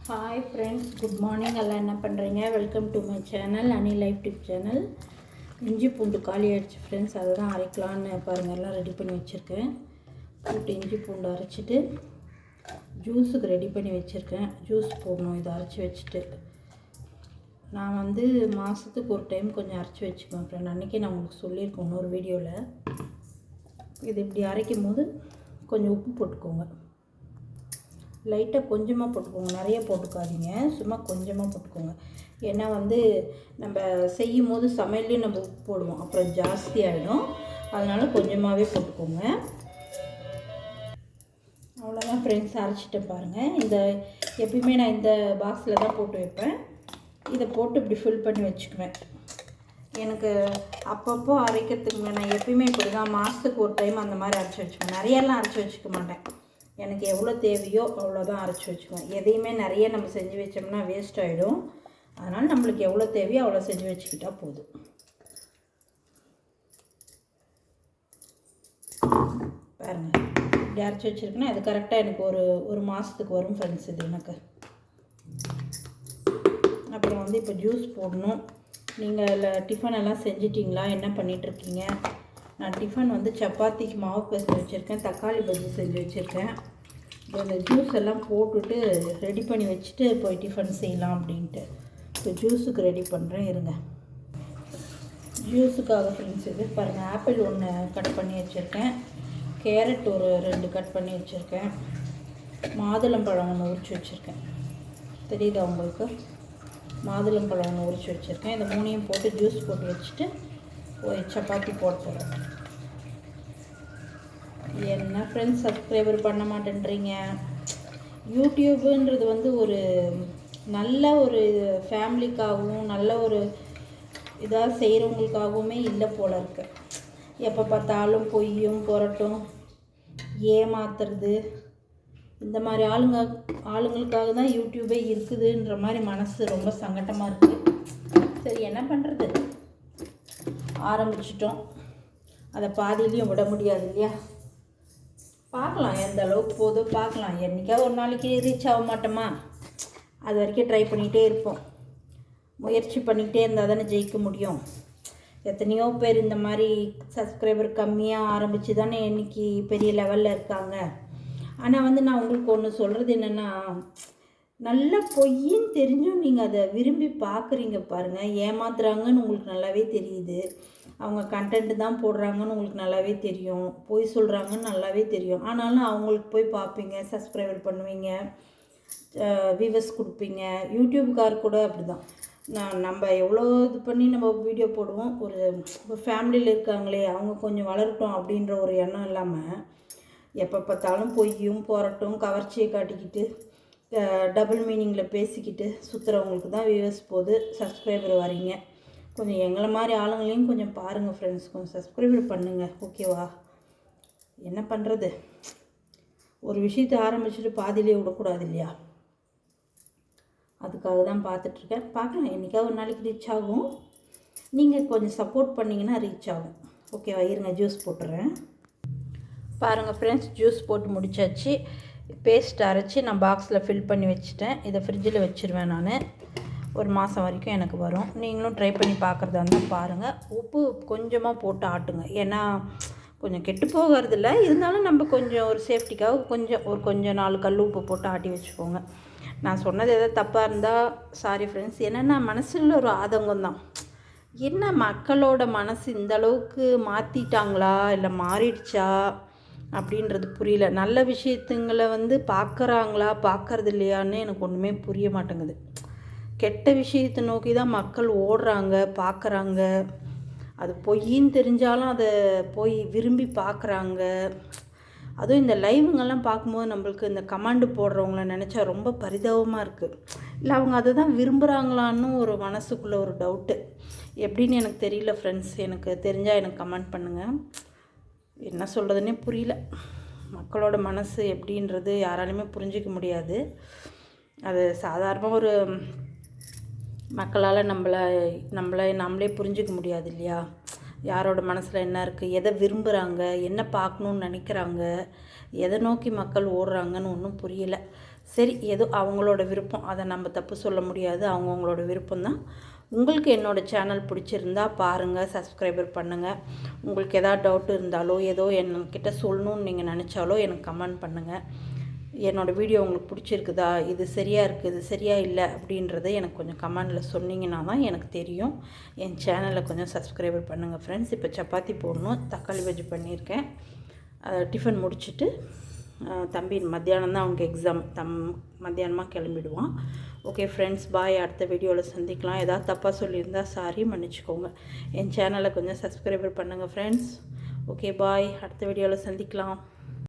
Hi friends, good morning. எல்லாம் என்ன பண்ணுறீங்க? வெல்கம் டு மை சேனல், அனி லைஃப் டிப் சேனல். இஞ்சி பூண்டு காலி ஆகிடுச்சு ஃப்ரெண்ட்ஸ், அதை தான் அரைக்கலான்னு பாருங்கள். எல்லாம் ரெடி பண்ணி வச்சுருக்கேன். போட்டு இஞ்சி பூண்டு அரைச்சிட்டு ஜூஸுக்கு ரெடி பண்ணி வச்சுருக்கேன். ஜூஸ் போடணும். இதை அரைச்சி வச்சுட்டு நான் மாதத்துக்கு ஒரு டைம் கொஞ்சம் அரைச்சி வச்சுக்குவேன் ஃப்ரெண்ட். அன்றைக்கி நான் உங்களுக்கு சொல்லியிருக்கேன் இன்னொரு வீடியோவில். இது இப்படி அரைக்கும் போது கொஞ்சம் உப்பு போட்டுக்கோங்க. லைட்டாக கொஞ்சமாக போட்டுக்கோங்க, நிறைய போட்டுக்காதீங்க, சும்மா கொஞ்சமாக போட்டுக்கோங்க. ஏன்னா நம்ம செய்யும் போது சமையல்லையும் நம்ம உப்பு போடுவோம், அப்புறம் ஜாஸ்தி ஆகிடும். அதனால் கொஞ்சமாகவே போட்டுக்கோங்க. அவ்வளோதான் ஃப்ரெண்ட்ஸ், அரைச்சிட்டு பாருங்கள். எப்பயுமே நான் இந்த பாக்ஸில் தான் போட்டு வைப்பேன். இதை போட்டு இப்படி ஃபில் பண்ணி வச்சுக்குவேன். எனக்கு அப்பப்போ அரைக்கிறதுக்கு நான் எப்பயுமே இப்படி தான் மாதத்துக்கு ஒரு டைம் அந்த மாதிரி அரைச்சி வச்சுக்குவேன். நிறையெல்லாம் அரைச்சி வச்சுக்க மாட்டேன். எனக்கு எவ்வளோ தேவையோ அவ்வளோதான் அரைச்சி வச்சுக்குவேன். எதையுமே நிறைய நம்ம செஞ்சு வச்சோம்னா வேஸ்ட் ஆகிடும். அதனால் நம்மளுக்கு எவ்வளோ தேவையோ அவ்வளோ செஞ்சு வச்சுக்கிட்டால் போதும். பாருங்கள், இப்படி அரைச்சி வச்சுருக்கேன்னா அது கரெக்டாக எனக்கு ஒரு மாதத்துக்கு வரும் ஃப்ரெண்ட்ஸ். இது எனக்கு அப்புறம் இப்போ ஜூஸ் போடணும். நீங்கள் டிஃபன் எல்லாம் செஞ்சிட்டிங்களா? என்ன பண்ணிகிட்ருக்கீங்க? நான் டிஃபன் சப்பாத்திக்கு மாவு பிசைஞ்சு வச்சுருக்கேன், தக்காளி பஜ்ஜி செஞ்சு வச்சுருக்கேன். இந்த ஜூஸ் எல்லாம் போட்டுட்டு ரெடி பண்ணி வச்சுட்டு போய் டிஃபன் செய்யலாம் அப்படின்ட்டு இப்போ ஜூஸுக்கு ரெடி பண்ணுறேன். இருங்க. ஜூஸுக்காக ஃப்ரெண்ட்ஸ் இது பாருங்கள், ஆப்பிள் ஒன்று கட் பண்ணி வச்சுருக்கேன், கேரட் ஒரு 2 கட் பண்ணி வச்சுருக்கேன், மாதுளம்பழம் ஒன்று உரித்து வச்சுருக்கேன். தெரியுதா உங்களுக்கு? மாதுளம்பழம் ஒன்று உரித்து வச்சுருக்கேன். இந்த 3ஐயும் போட்டு ஜூஸ் போட்டு வச்சுட்டு போய் சப்பாத்தி போட போகிறேன். என்ன ஃப்ரெண்ட்ஸ், சப்ஸ்கிரைபர் பண்ண மாட்டேன்றீங்க? யூடியூபுன்றது ஒரு நல்ல ஒரு ஃபேமிலிக்காகவும் நல்ல ஒரு இதாக செய்கிறவங்களுக்காகவுமே இல்லை போல இருக்கு. எப்போ பார்த்தாலும் பொய்யும் புரட்டும் ஏமாத்துறது, இந்த மாதிரி ஆளுங்களுக்காக தான் யூடியூபே இருக்குதுன்ற மாதிரி மனசு ரொம்ப சங்கடமாக இருக்குது. சரி, என்ன பண்ணுறது? ஆரம்பிச்சிட்டோம், அதை பாதியிலையும் விட முடியாது இல்லையா? பார்க்கலாம் எந்த அளவுக்கு போதோ பார்க்கலாம். என்றைக்காவது ஒரு நாளைக்கு ரீச் ஆக மாட்டோமா? அது வரைக்கும் ட்ரை பண்ணிகிட்டே இருப்போம். முயற்சி பண்ணிக்கிட்டே இருந்தால் தானே ஜெயிக்க முடியும். எத்தனையோ பேர் இந்த மாதிரி சப்ஸ்கிரைபர் கம்மியாக ஆரம்பித்து தானே இன்றைக்கி பெரிய லெவலில் இருக்காங்க. ஆனால் நான் உங்களுக்கு ஒன்று சொல்கிறது என்னென்னா, நல்ல பொய்ன்னு தெரிஞ்சும் நீங்கள் அதை விரும்பி பார்க்குறீங்க பாருங்கள். ஏமாத்துறாங்கன்னு உங்களுக்கு நல்லாவே தெரியுது. அவங்க கண்டென்ட்டு தான் போடுறாங்கன்னு உங்களுக்கு நல்லாவே தெரியும். பொய் சொல்கிறாங்கன்னு நல்லாவே தெரியும். ஆனாலும் அவங்களுக்கு போய் பார்ப்பீங்க, சப்ஸ்கிரைபர் பண்ணுவீங்க, வியூவர்ஸ் கொடுப்பீங்க. யூடியூப்கார் கூட அப்படி தான். நம்ம எவ்வளோ இது பண்ணி நம்ம வீடியோ போடுவோம். ஒரு ஃபேமிலியில் இருக்காங்களே அவங்க கொஞ்சம் வளரட்டும் அப்படின்ற ஒரு எண்ணம் இல்லாமல் எப்போ பார்த்தாலும் பொய்யும் புரட்டும் கவர்ச்சியை காட்டிக்கிட்டு டபுள் மீனிங்கில் பேசிக்கிட்டு சுற்றுறவங்களுக்கு தான் வியூவர்ஸ் போது சப்ஸ்கிரைபர் வரீங்க. கொஞ்சம் எங்களை மாதிரி ஆளுங்களையும் கொஞ்சம் பாருங்கள் ஃப்ரெண்ட்ஸ், கொஞ்சம் சப்ஸ்கிரைபர் பண்ணுங்கள், ஓகேவா? என்ன பண்ணுறது? ஒரு விஷயத்தை ஆரம்பிச்சுட்டு பாதியிலே விடக்கூடாது இல்லையா? அதுக்காக தான் பார்த்துட்ருக்கேன். பார்க்கலாம், என்றைக்காவது ஒரு நாளைக்கு ரீச் ஆகும். நீங்கள் கொஞ்சம் சப்போர்ட் பண்ணிங்கன்னா ரீச் ஆகும், ஓகேவா? இருங்க, ஜூஸ் போட்டுறேன். பாருங்கள் ஃப்ரெண்ட்ஸ், ஜூஸ் போட்டு முடிச்சாச்சு. பேஸ்ட் அரைச்சி நான் பாக்ஸில் ஃபில் பண்ணி வச்சுட்டேன். இதை ஃப்ரிட்ஜில் வச்சுருவேன். நான் ஒரு மாதம் வரைக்கும் எனக்கு வரும். நீங்களும் ட்ரை பண்ணி பார்க்குறதா இருந்தால் பாருங்கள். உப்பு கொஞ்சமாக போட்டு ஆட்டுங்க, ஏன்னா கொஞ்சம் கெட்டு போகிறதில்ல, இருந்தாலும் நம்ம கொஞ்சம் ஒரு சேஃப்டிக்காக கொஞ்சம் 4 கல் உப்பு போட்டு ஆட்டி வச்சுக்கோங்க. நான் சொன்னது எதாவது தப்பாக இருந்தால் சாரி ஃப்ரெண்ட்ஸ். என்னென்னா மனசில் ஒரு ஆதங்கம் தான். என்ன மக்களோட மனசு இந்த அளவுக்கு மாற்றிட்டாங்களா இல்லை மாறிடுச்சா அப்படின்றது புரியல. நல்ல விஷயத்துங்களை பார்க்குறாங்களா பார்க்கறது இல்லையான்னு எனக்கு ஒன்றுமே புரிய மாட்டேங்குது. கெட்ட விஷயத்தை நோக்கி தான் மக்கள் ஓடுறாங்க, பார்க்குறாங்க. அது பொய்ன்னு தெரிஞ்சாலும் அதை போய் விரும்பி பார்க்குறாங்க. அதுவும் இந்த லைவுங்கெல்லாம் பார்க்கும்போது நம்மளுக்கு இந்த கமெண்டு போடுறவங்கள நினச்சா ரொம்ப பரிதாபமாக இருக்குது. இல்லை அவங்க அதை தான் விரும்புகிறாங்களான்னு ஒரு மனசுக்குள்ளே ஒரு டவுட்டு. எப்படின்னு எனக்கு தெரியல ஃப்ரெண்ட்ஸ். எனக்கு தெரிஞ்சால் எனக்கு கமெண்ட் பண்ணுங்கள். என்ன சொல்கிறதுனே புரியல. மக்களோட மனசு எப்படின்றது யாராலையுமே புரிஞ்சிக்க முடியாது. அது சாதாரணமாக ஒரு மக்களால் நம்மளே புரிஞ்சிக்க முடியாது இல்லையா? யாரோட மனசில் என்ன இருக்குது, எதை விரும்புகிறாங்க, என்ன பார்க்கணுன்னு நினைக்கிறாங்க, எதை நோக்கி மக்கள் ஓடுறாங்கன்னு ஒன்றும் புரியலை. சரி, ஏதோ அவங்களோட விருப்பம், அதை நம்ம தப்பு சொல்ல முடியாது, அவங்கவுங்களோட விருப்பம்தான். உங்களுக்கு என்னோடய சேனல் பிடிச்சிருந்தா பாருங்கள், சப்ஸ்கிரைபர் பண்ணுங்கள். உங்களுக்கு எதாவது டவுட் இருந்தாலோ ஏதோ என்கிட்ட சொல்லணுன்னு நீங்கள் நினச்சாலோ எனக்கு கமெண்ட் பண்ணுங்கள். என்னோடய வீடியோ உங்களுக்கு பிடிச்சிருக்குதா, இது சரியாக இருக்குது, இது சரியாக இல்லை அப்படின்றத எனக்கு கொஞ்சம் கமெண்டில் சொன்னீங்கன்னா தான் எனக்கு தெரியும். என் சேனலை கொஞ்சம் சப்ஸ்கிரைபர் பண்ணுங்கள் ஃப்ரெண்ட்ஸ். இப்போ சப்பாத்தி போடணும், தக்காளி பஜ்ஜி பண்ணியிருக்கேன். டிஃபன் முடிச்சுட்டு தம்பி மத்தியானம் தான் அவனுக்கு எக்ஸாம், மத்தியானமாக கிளம்பிடுவான். ஓகே ஃப்ரெண்ட்ஸ், பாய். அடுத்த வீடியோவில் சந்திக்கலாம். ஏதாவது தப்பாக சொல்லியிருந்தால் சாரி, மன்னிச்சிக்கோங்க. என் சேனலை கொஞ்சம் சப்ஸ்கிரைபர் பண்ணுங்கள் ஃப்ரெண்ட்ஸ். ஓகே பாய், அடுத்த வீடியோவில் சந்திக்கலாம்.